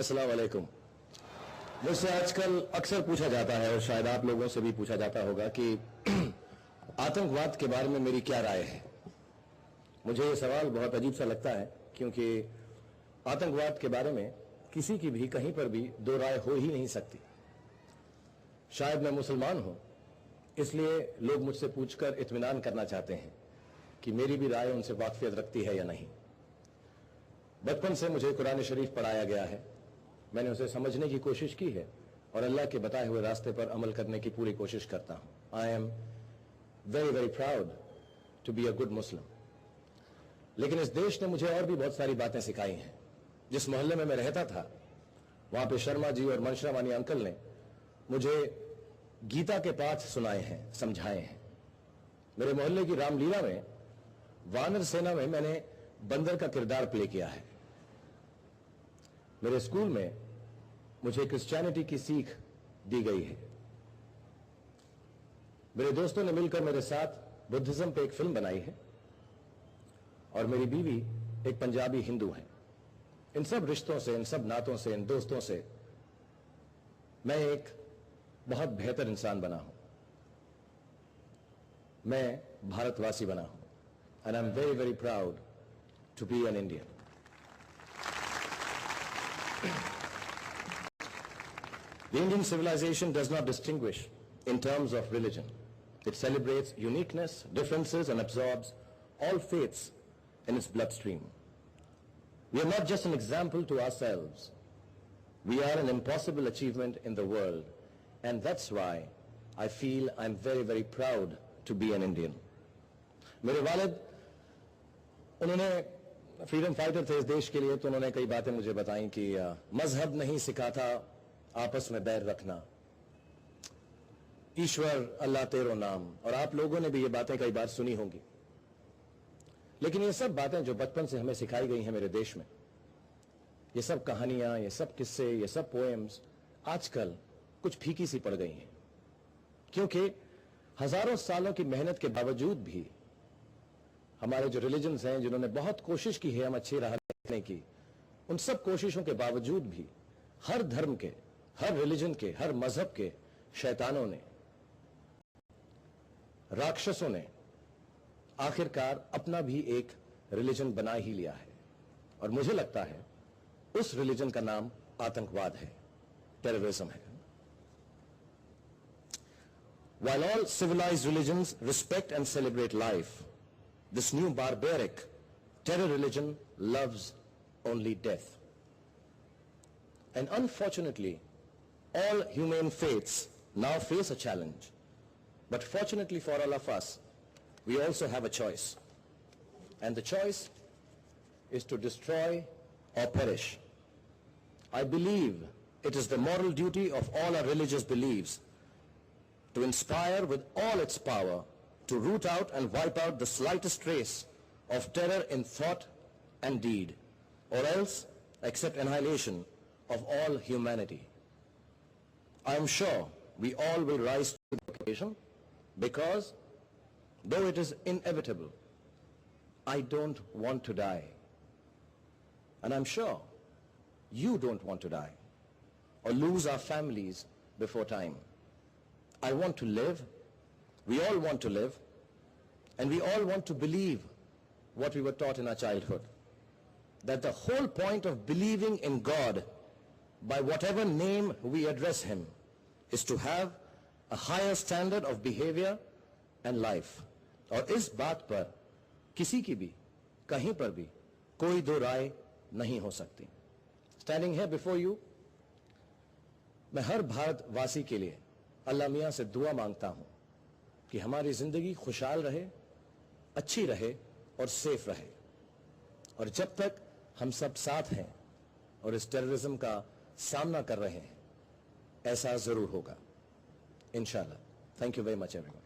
अस्सलाम वालेकुम। मुझसे आजकल अक्सर पूछा जाता है और शायद आप लोगों से भी पूछा जाता होगा कि आतंकवाद के बारे में मेरी क्या राय है। मुझे ये सवाल बहुत अजीब सा लगता है क्योंकि आतंकवाद के बारे में किसी की भी कहीं पर भी दो राय हो ही नहीं सकती। शायद मैं मुसलमान हूं, इसलिए लोग मुझसे पूछकर इत्मीनान करना चाहते हैं कि मेरी भी राय उनसे वाकफियत रखती है या नहीं। बचपन से मुझे कुरान शरीफ पढ़ाया गया है, मैंने उसे समझने की कोशिश की है और अल्लाह के बताए हुए रास्ते पर अमल करने की पूरी कोशिश करता हूं। I am very very proud to be a good Muslim. लेकिन इस देश ने मुझे और भी बहुत सारी बातें सिखाई हैं। जिस मोहल्ले में मैं रहता था वहां पे शर्मा जी और मनशरा वानी अंकल ने मुझे गीता के पाठ सुनाए हैं, समझाए हैं। मेरे मोहल्ले की रामलीला में वानर सेना में मैंने बंदर का किरदार प्ले किया है। मेरे स्कूल में मुझे क्रिश्चियनिटी की सीख दी गई है। मेरे दोस्तों ने मिलकर मेरे साथ बुद्धिज्म पे एक फिल्म बनाई है और मेरी बीवी एक पंजाबी हिंदू है। इन सब रिश्तों से, इन सब नातों से, इन दोस्तों से मैं एक बहुत बेहतर इंसान बना हूं। मैं भारतवासी बना हूं and I am very very proud to be an Indian. The Indian civilization does not distinguish in terms of religion. It celebrates uniqueness, differences, and absorbs all faiths in its bloodstream. We are not just an example to ourselves. We are an impossible achievement in the world, and that's why I feel I'm very, very proud to be an Indian. मेरे वालिद उन्होंने freedom fighter थे इस देश के लिए, तो उन्होंने कई बातें मुझे बताई कि मजहब नहीं सिखाता आपस में बैर रखना, ईश्वर अल्लाह तेरो नाम, और आप लोगों ने भी ये बातें कई बार सुनी होंगी। लेकिन ये सब बातें जो बचपन से हमें सिखाई गई हैं मेरे देश में, ये सब कहानियां, ये सब किस्से, ये सब पोएम्स आजकल कुछ फीकी सी पड़ गई हैं, क्योंकि हजारों सालों की मेहनत के बावजूद भी हमारे जो रिलीजन्स हैं, जिन्होंने बहुत कोशिश की है हम अच्छी राह देखने की, उन सब कोशिशों के बावजूद भी हर धर्म के, हर रिलीजन के, हर मजहब के शैतानों ने, राक्षसों ने आखिरकार अपना भी एक रिलीजन बना ही लिया है। और मुझे लगता है उस रिलीजन का नाम आतंकवाद है, टेररिज्म है। While all civilized religions respect and celebrate life, this new barbaric terror religion loves only death. And unfortunately, all humane faiths now face a challenge. But fortunately for all of us, we also have a choice. And the choice is to destroy or perish. I believe it is the moral duty of all our religious beliefs to inspire with all its power to root out and wipe out the slightest trace of terror in thought and deed, or else accept annihilation of all humanity. I am sure we all will rise to the occasion because, though it is inevitable, I don't want to die. And I'm sure you don't want to die or lose our families before time. I want to live, we all want to live, and we all want to believe what we were taught in our childhood, that the whole point of believing in God, by whatever name we address him, is to have a higher standard of behavior and life. और इस बात पर किसी की भी कहीं पर भी कोई दो राय नहीं हो सकती। Standing here before you, मैं हर भारतवासी के लिए अल्लाह मियाँ से दुआ मांगता हूं कि हमारी जिंदगी खुशहाल रहे, अच्छी रहे और सेफ रहे। और जब तक हम सब साथ हैं और इस टेररिज्म का सामना कर रहे हैं, ऐसा जरूर होगा इंशाल्लाह। Thank you very much everyone.